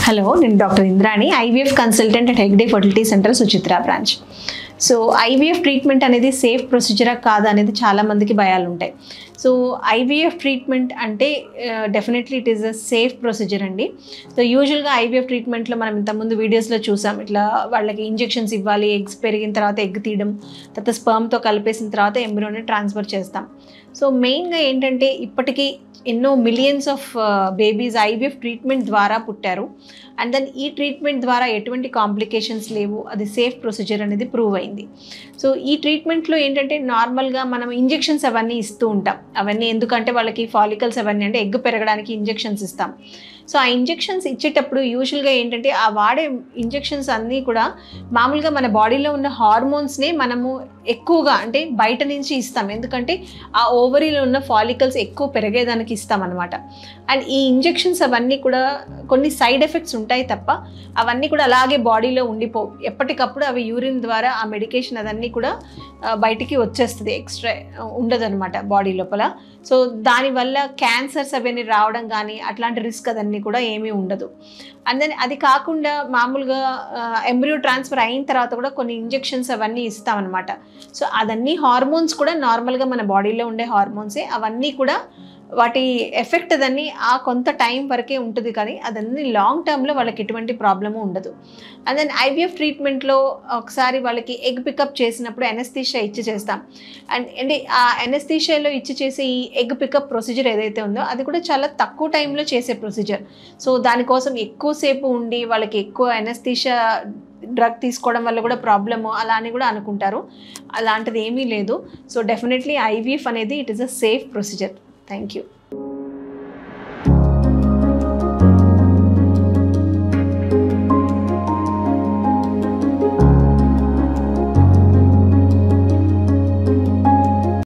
Hello, నేను doctor Indrani, IVF consultant at Hegde fertility centre Suchitra branch. So IVF treatment అనేది safe ప్రొసీజరా కాదా అనేది చాలామందికి భయాలు ఉంటాయి. సో ఐవీఎఫ్ ట్రీట్మెంట్ అంటే definitely it is a safe procedure అండి. సో యూజువల్గా ఐవీఎఫ్ ట్రీట్మెంట్లో మనం ఇంతకుముందు వీడియోస్లో చూసాం, ఇట్లా వాళ్ళకి ఇంజెక్షన్స్ ఇవ్వాలి, ఎగ్స్ పెరిగిన తర్వాత ఎగ్ తీయడం, తర్వాత స్పర్మ్తో కలిపేసిన తర్వాత ఎంబ్రియోని ట్రాన్స్ఫర్ చేస్తాం. సో మెయిన్గా ఏంటంటే ఇప్పటికీ ఎన్నో millions of babies IVF treatment ద్వారా పుట్టారు. అండ్ దెన్ ఈ ట్రీట్మెంట్ ద్వారా ఎటువంటి కాంప్లికేషన్స్ లేవు, అది సేఫ్ ప్రొసీజర్ అనేది ప్రూవ్ అయింది. సో ఈ ట్రీట్మెంట్లో ఏంటంటే నార్మల్గా మనం ఇంజెక్షన్స్ అవన్నీ ఇస్తూ ఉంటాం. అవన్నీ ఎందుకంటే వాళ్ళకి ఫాలికల్స్ అవన్నీ అంటే ఎగ్ పెరగడానికి ఇంజెక్షన్స్ ఇస్తాం. సో ఆ ఇంజెక్షన్స్ ఇచ్చేటప్పుడు యూజువల్గా ఏంటంటే ఆ వాడే ఇంజెక్షన్స్ అన్నీ కూడా మామూలుగా మన బాడీలో ఉన్న హార్మోన్స్నే మనము ఎక్కువగా అంటే బయట నుంచి ఇస్తాం, ఎందుకంటే ఆ ఓవరీలో ఉన్న ఫాలికల్స్ ఎక్కువ పెరిగేదానికి ఇస్తాం అనమాట. అండ్ ఈ ఇంజెక్షన్స్ అవన్నీ కూడా కొన్ని సైడ్ ఎఫెక్ట్స్ ఉంటాయి తప్ప అవన్నీ కూడా అలాగే బాడీలో ఉండిపోవు. ఎప్పటికప్పుడు అవి యూరిన్ ద్వారా ఆ మెడికేషన్ అదన్నీ కూడా బయటికి వచ్చేస్తుంది, ఎక్స్ట్రా ఉండదన్నమాట బాడీ లోపల. సో దానివల్ల క్యాన్సర్స్ అవన్నీ రావడం కానీ అట్లాంటి రిస్క్ అదన్నీ కూడా ఏమీ ఉండదు. అండ్ దెన్ అది కాకుండా మామూలుగా ఎంబ్రియో ట్రాన్స్ఫర్ అయిన తర్వాత కూడా కొన్ని ఇంజెక్షన్స్ అవన్నీ ఇస్తామన్నమాట. సో అదన్నీ హార్మోన్స్ కూడా నార్మల్గా మన బాడీలో ఉండే హార్మోన్సే, అవన్నీ కూడా వాటి ఎఫెక్ట్ అదన్నీ ఆ కొంత టైం వరకే ఉంటుంది, కానీ అదన్నీ లాంగ్ టర్మ్లో వాళ్ళకి ఎటువంటి ప్రాబ్లము ఉండదు. అండ్ దెన్ ఐవీఎఫ్ ట్రీట్మెంట్లో ఒకసారి వాళ్ళకి ఎగ్ పికప్ చేసినప్పుడు ఎనస్థీషియా ఇచ్చి చేస్తాం. అండ్ అంటే ఆ ఎనస్థీషియాలో ఇచ్చి చేసే ఈ ఎగ్ పికప్ ప్రొసీజర్ ఏదైతే ఉందో అది కూడా చాలా తక్కువ టైంలో చేసే ప్రొసీజర్. సో దానికోసం ఎక్కువసేపు ఉండి వాళ్ళకి ఎక్కువ ఎనస్థీషియా డ్రగ్ తీసుకోవడం వల్ల కూడా ప్రాబ్లము అలా అని కూడా అనుకుంటారు. అలాంటిది ఏమీ లేదు. సో డెఫినెట్లీ ఐవీఎఫ్ అనేది it is a safe procedure. Thank you.